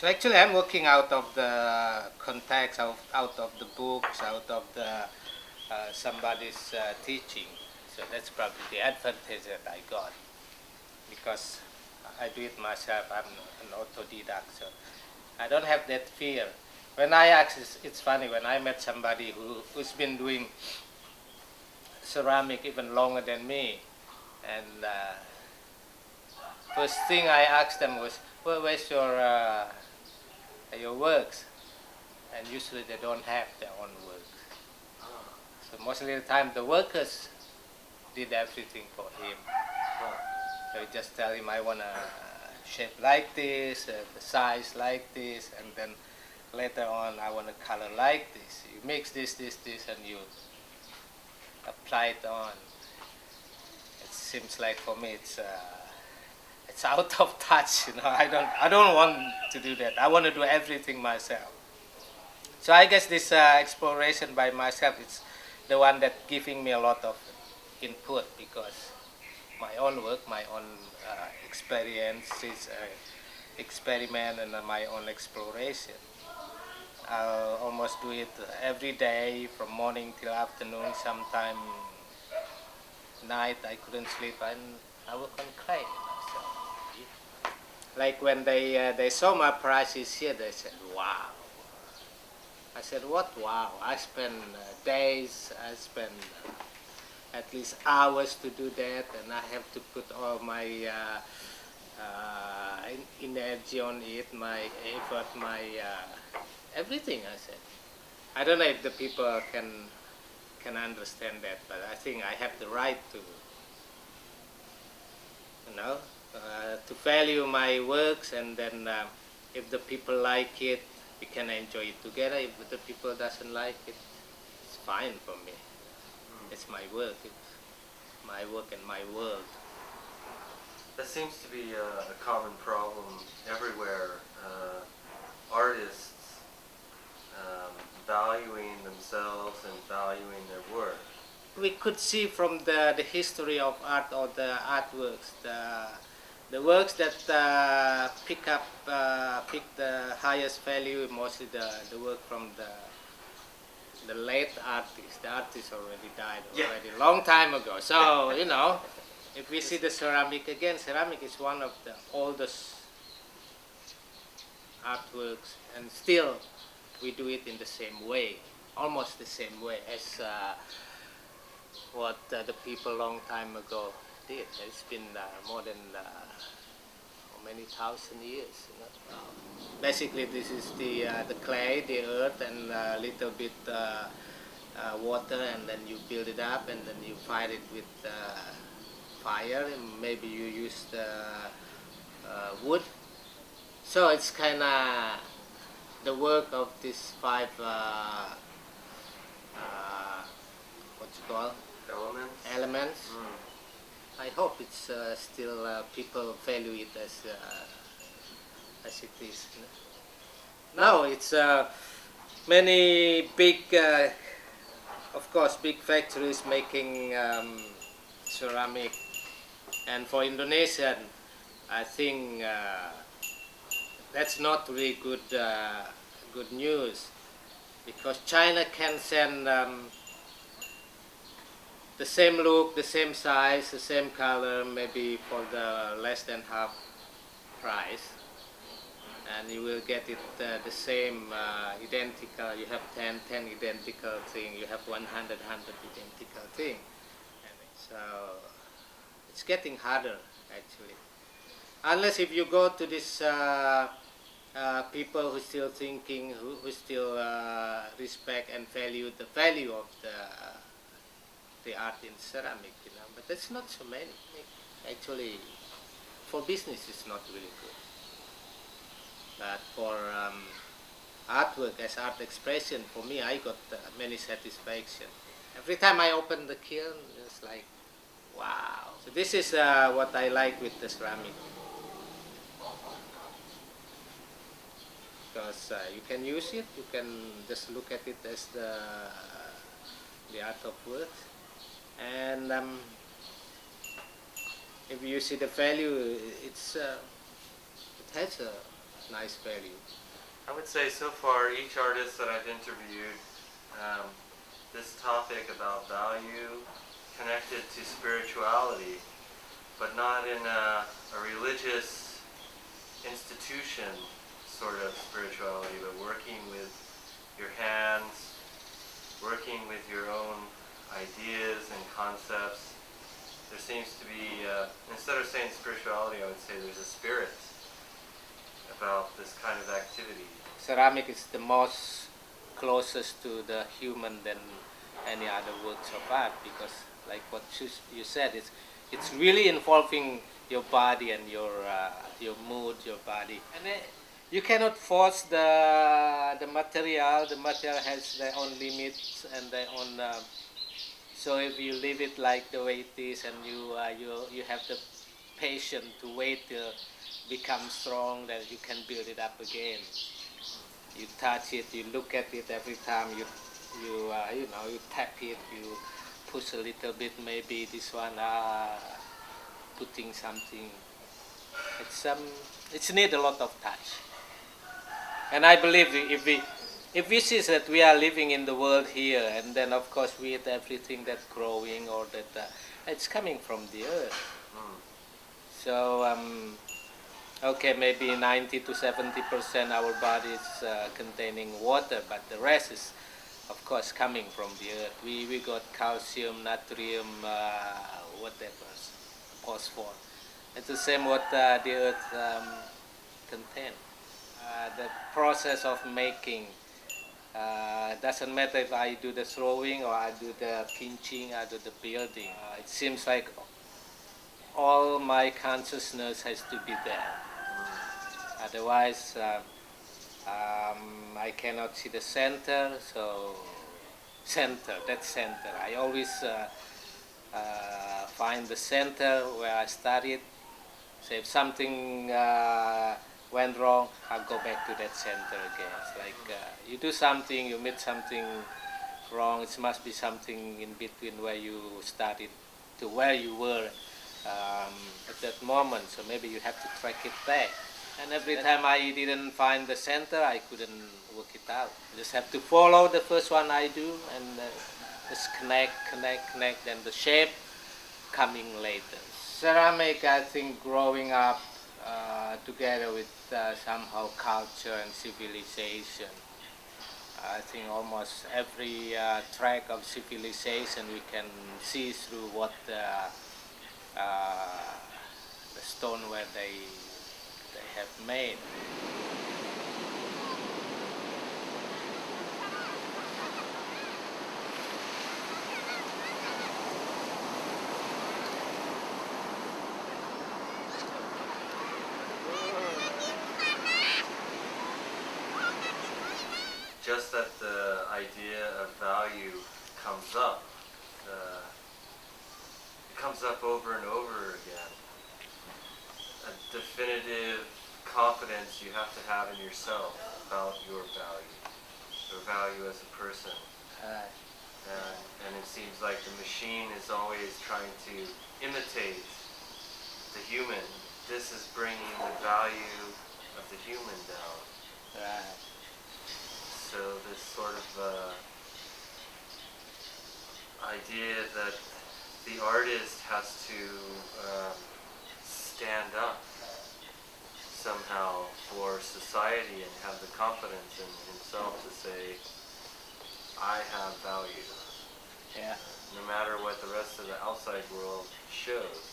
So actually I'm working out of the context, out of the books, out of the somebody's teaching. So that's probably the advantage that I got, because I do it myself. I'm an autodidact, so I don't have that fear. When I ask, it's funny, when I met somebody who's been doing ceramic even longer than me, and first thing I asked them was, well, where's your works? And usually they don't have their own works. So most of the time the workers did everything for him. So you just tell him, I want a shape like this, the size like this, and then later on I want a color like this. You mix this, and you apply it on. It seems like for me it's out of touch. I don't want to do that. I want to do everything myself. So I guess this exploration by myself is the one that giving me a lot of input, because my own work, my own experiences, experiment, and my own exploration. I'll almost do it every day, from morning till afternoon. Sometime night I couldn't sleep, and I work on clay. So, like when they saw my prices here, they said, "Wow." I said, "What? Wow!" I spend days. I spend at least hours to do that, and I have to put all my energy on it, my effort, my everything. I said, I don't know if the people can understand that, but I think I have the right to, to value my works, and then if the people like it, we can enjoy it together. If the people doesn't like it, it's fine for me. It's my work. It's my work and my world. That seems to be a common problem everywhere. Artists valuing themselves and valuing their work. We could see from the history of art, or the artworks, the works that pick the highest value, mostly the work from the late artists. The artist already died a long time ago. So if we see the ceramic again, ceramic is one of the oldest artworks, and still we do it in the same way, almost the same way as what the people long time ago did. It's been more than how many thousand years. Basically, this is the clay, the earth, and a little bit water, and then you build it up, and then you fire it with fire, and maybe you use wood. So it's kind of the work of these 5 what's it called? Elements. I hope it's still people value it as it is. Now it's many big, of course, big factories making ceramic, and for Indonesian, I think that's not really good news, because China can send the same look, the same size, the same color, maybe for the less than half price, and you will get it the same, identical. You have 10 identical thing, you have 100 identical thing. And so it's getting harder, actually, unless if you go to this people who still thinking, who still respect and value the value of the art in ceramic, but that's not so many. Actually, for business it's not really good, but for artwork as art expression, for me, I got many satisfaction. Every time I open the kiln, it's like, wow. So this is what I like with the ceramic, because you can use it, you can just look at it as the art of work. And if you see the value, it has nice value. I would say so far, each artist that I've interviewed, this topic about value connected to spirituality, but not in a religious institution sort of spirituality, but working with your hands, working with your own ideas and concepts. There seems to be, instead of saying spirituality, I would say there's a spirit about this kind of activity. Ceramic is the most closest to the human than any other works of art, because like what you said, it's really involving your body and your mood, your body, and you cannot force the material. The material has their own limits and their own. So if you leave it like the way it is, and you have the patience to wait till become strong, then you can build it up again. You touch it, you look at it every time you tap it, you push a little bit. Maybe this one putting something. It's need a lot of touch. And I believe if we see that we are living in the world here, and then of course we eat everything that's growing or that it's coming from the earth. So okay, maybe 90 to 70% our body is containing water, but the rest is of course coming from the earth. We got calcium, natrium, whatever, phosphorus. It's the same what the earth contains. The process of making doesn't matter if I do the throwing or I do the pinching, I do the building. It seems like all my consciousness has to be there. Otherwise, I cannot see the center. So that's center. I always find the center where I started. So if something went wrong, I'll go back to that center again. It's like you do something, you meet something wrong. It must be something in between where you started to where you were at that moment. So maybe you have to track it back. And every time I didn't find the center, I couldn't work it out. I just have to follow the first one I do and just connect, then the shape coming later. Ceramic, I think, growing up together with somehow culture and civilization. I think almost every track of civilization we can see through what the stone where they have made. Just that the idea of value comes up. It comes up over and over again. A definitive confidence you have to have in yourself about your value as a person. And it seems like the machine is always trying to imitate the human. This is bringing the value of the human down. Right. So this sort of idea that the artist has to stand up somehow for society and have the confidence in himself to say, I have value. Yeah. No matter what the rest of the outside world shows.